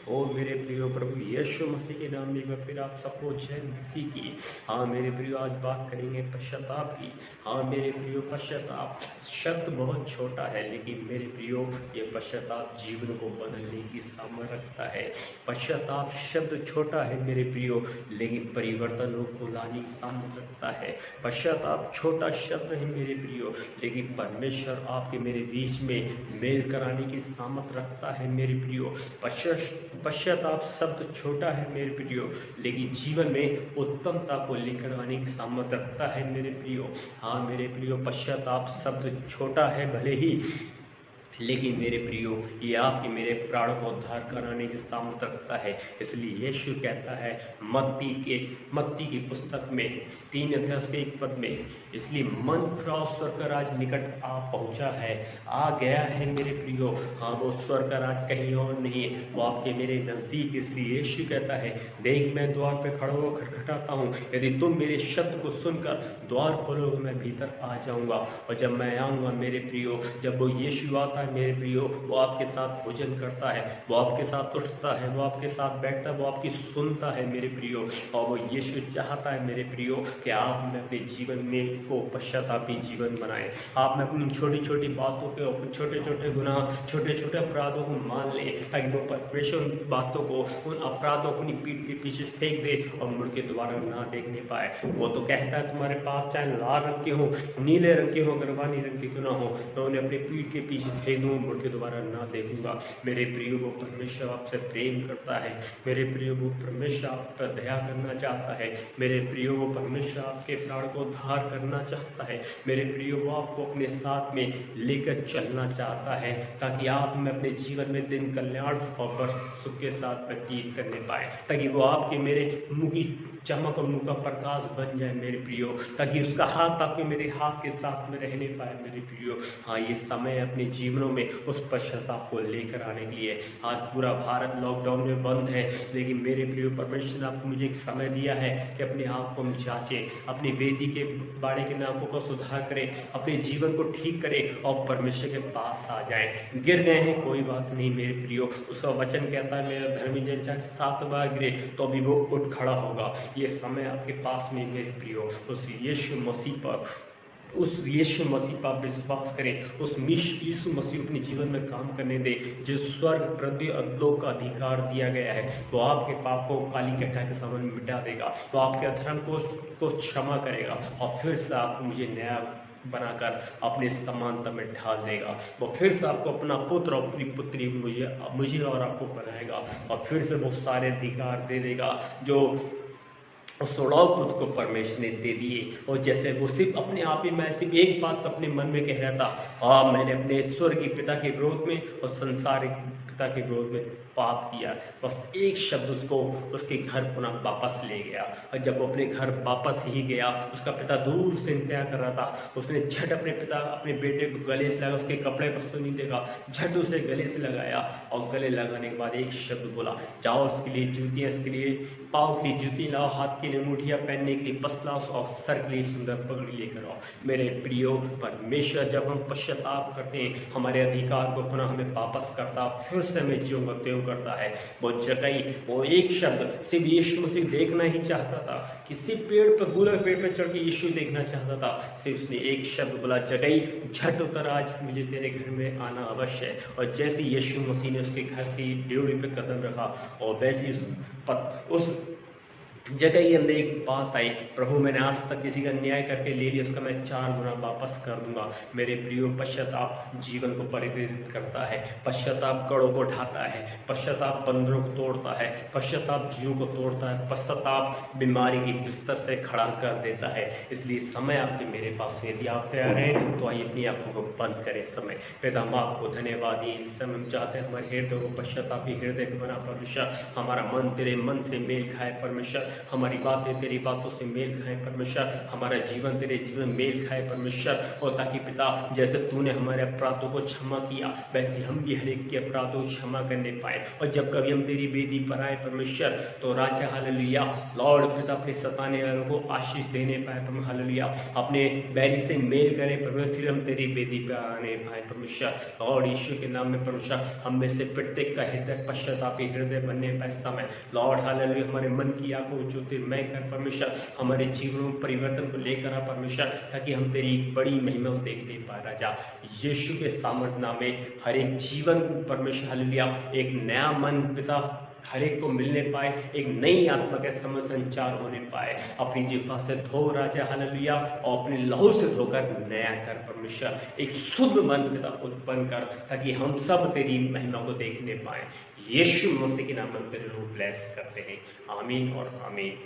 ओ मेरे प्रियो प्रभु यीशु मसीह के नाम में एक बार फिर आप सबको जय मसीह की। हाँ मेरे प्रियो, आज बात करेंगे पश्चाताप की। हाँ मेरे प्रियो, पश्चाताप शब्द बहुत छोटा है, लेकिन मेरे प्रियो ये पश्चाताप जीवन को बदलने की सामर्थ्य रखता है। पश्चाताप शब्द छोटा है मेरे प्रियो, लेकिन परिवर्तनों को लाने की सामर्थ्य रखता है। पश्चाताप छोटा शब्द है मेरे प्रियो, लेकिन परमेश्वर आपके मेरे बीच में मेल कराने की सामर्थ्य रखता है मेरे प्रियो। पश्चाताप शब्द छोटा है मेरे प्रियो, लेकिन जीवन में उत्तमता को लेकर आने की सामर्थ्य रखता है मेरे प्रियो। हाँ मेरे प्रियो, पश्चाताप शब्द छोटा है भले ही, लेकिन मेरे प्रियो ये आपके मेरे प्राणों को उद्धार कराने की सामर्थ्य रखता है। इसलिए यीशु कहता है मत्ती की पुस्तक में 3 अध्याय के 1 पद में, इसलिए मन फिराओ स्वर्ग का राज निकट आ पहुंचा है, आ गया है मेरे प्रियो। हाँ वो स्वर्ग का राज कहीं और नहीं है, वो आपके मेरे नजदीक। इसलिए यीशु कहता है, देख मैं द्वार पे खड़ा होकर खटखटाता हूँ, यदि तुम मेरे शब्द को सुनकर द्वार खोलोगे मैं भीतर आ जाऊंगा। और जब मैं आऊँगा मेरे प्रियो, जब वो यीशु आता है मेरे प्रियो, वो आपके साथ भोजन करता है, वो आपके साथ उठता है, वो आपके साथ बैठता है, वो आपकी सुनता है मेरे प्रियो। और वो यीशु चाहता है मेरे प्रियो कि आप में अपने जीवन में को पश्चातापी जीवन बनाए। आप में अपनी छोटी छोटी बातों के, अपने छोटे छोटे गुनाह, छोटे छोटे अपराधों को मान ले, ताकि वो परमेश्वर उन बातों को, उन अपराधों को अपनी पीठ के पीछे फेंक दे और मुड़ के दोबारा ना देखने पाए। वो तो कहता है तुम्हारे पाप चाहे लाल रंग के हो, नीले रंग के हो, गर्वानी रंग के क्यों ना हो, तो उन्हें अपनी पीठ के पीछे फेंक दूँ, मुड़ के दोबारा ना देखूंगा। मेरे प्रियो, वो परमेश्वर आपसे प्रेम करता है। मेरे प्रियो, वो परमेश्वर आप पर दया करना चाहता है। मेरे प्रियो, वो परमेश्वर आपके प्राण को उद्धार करना चाहता है। मेरे प्रियो, वो आपको अपने साथ में लेकर चलना चाहता है, ताकि आप में अपने जीवन में दिन कल्याण और सुख के साथ व्यतीत करने पाए, ताकि वो आपके मेरे मुंह की चमक और मुंह का प्रकाश बन जाए मेरे प्रियो, ताकि उसका हाथ आपके मेरे हाथ के साथ में रहने पाए मेरे प्रियो। हाँ ये समय अपने जीवनों में उस पश्चाताप को लेकर आने के लिए। आज पूरा भारत लॉकडाउन में बंद है, लेकिन मेरे प्रियो परमेश्वर ने आपको मुझे एक समय दिया है कि अपने आप को हम जांचें, अपनी बेटी के बाड़े के नामों को सुधार करें, अपने जीवन को ठीक करें और परमेश्वर के पास आ जाएं। गिर गए हैं कोई बात नहीं मेरे प्रियो, उसका वचन कहता है मेरा धर्मी जन चाहे 7 बार गिरे तो भी वो उठ खड़ा होगा। ये समय आपके पास में मेरे प्रियो, उस यीशु मसीह पर विश्वास करें, उस यीशु मसीह अपने जीवन में काम करने दे, जो स्वर्ग पृथ्वी और लोक का अधिकार दिया गया है। वो आपके पाप को काली घटा के समान मिटा देगा, वो आपके अधर्म को क्षमा करेगा और फिर से आपको मुझे नया बनाकर अपने समानता में ढाल देगा। वो फिर से आपको अपना पुत्र और अपनी पुत्री मुझे और आपको बनाएगा, और फिर से वो सारे अधिकार दे देगा जो उस 16 पुत्र को परमेश्वर ने दे दिए। और जैसे वो सिर्फ अपने आप ही, मैं सिर्फ एक बात अपने मन में कह रहा था, मैंने अपने स्वर्गीय पिता के विरोध में और संसारिक पिता के विरोध में पाप किया। बस एक शब्द उसको उसके घर पुनः वापस ले गया, और जब वो अपने घर वापस ही गया, उसका पिता दूर से इंतजार कर रहा था। उसने झट अपने बेटे को गले से लगा, उसके कपड़े पर तो नहीं देखा, झट उसे गले से लगाया और गले लगाने के बाद एक शब्द बोला, जाओ उसके लिए जूतियाँ, इसके लिए पाँव के लिए जूती लाओ, हाथ के लिए मुठियाँ पहनने के लिए बस लाओ और सर के लिए सुंदर पगड़ी लेकर आओ। मेरे प्रियो परमेश्वर जब हम पश्चाताप करते हैं, हमारे अधिकार को पुनः हमें वापस करता, फिर से हमें ज्यों का त्यों करता है। वो जगई, वो एक शब्द सिर्फ यीशु मसीह देखना ही चाहता था, किसी पेड़ पर, गूलर पेड़ पर चढ़ के यीशु देखना चाहता था। सिर्फ उसने एक शब्द बोला, जगई झट उतर, आज मुझे तेरे घर में आना अवश्य है। और जैसे यीशु मसीह ने उसके घर की ड्योढ़ी पे कदम रखा, और वैसे उस जगह ही अंदर एक बात आई, प्रभु मैंने आज तक किसी का न्याय करके ले लिया, उसका मैं 4 गुना वापस कर दूंगा। मेरे प्रियो पश्चाताप जीवन को परिवर्तित करता है, पश्चाताप गढ़ों को ढाता है, पश्चाताप बंधनों को तोड़ता है, पश्चाताप जीव को तोड़ता है, पश्चाताप बीमारी की बिस्तर से खड़ा कर देता है। इसलिए समय आपके मेरे पास है, यदि आप तैयार हैं तो आइए अपनी आंखों को बंद करें। समय पिता हम आपको धन्यवाद दिए, इस समय हम चाहते हैं हमारे हृदय को पश्चातापी हृदय को बना परमेश्वर, हमारा मन तेरे मन से मेल खाए परमेश्वर, हमारी बातें तेरी बातों से मेल खाएं परमेश्वर, हमारा जीवन तेरे जीवन मेल खाए परमेश्वर। और ताकि पिता जैसे तूने हमारे अपराधों को क्षमा किया वैसे हम भी हर एक के अपराधों को क्षमा करने पाए। और जब कभी हम तेरी वेदी पर आए परमेश्वर तो राजा हालेलुया लॉर्ड पिता अपने सताने वालों को आशीष देने पाए परमेश्वर, हालेलुया अपने बैरी से मेल करें परमेश्वर, फिर हम तेरी वेदी पर आने पाए परमेश्वर। लॉर्ड यीशु के नाम में परमेश्वर हम में से प्रत्येक का हृदय पश्चातापी हृदय बनने पाए समय लॉर्ड हालेलुया हमारे मन की आंखों ज्योतिर्मय कर परमेश्वर, हमारे जीवन में परिवर्तन को लेकर आ परमेश्वर, ताकि हम तेरी बड़ी महिमा को देखने पाए राजा। यीशु के सामर्थ नाम में हर एक जीवन परमेश्वर हालेलुया एक नया मन पिता हर एक को मिलने पाए, एक नई आत्मा के समय संचार होने पाए। अपनी जिह्वा से धो राजा हालेलुया और अपने लहू से धोकर नया कर परमेश्वर, एक शुद्ध मन पिता उत्पन्न कर ताकि हम सब तेरी महिमा को देखने पाए। यीशु मसीह के नाम में तेरे रूप ब्लेस करते हैं, आमीन और आमीन।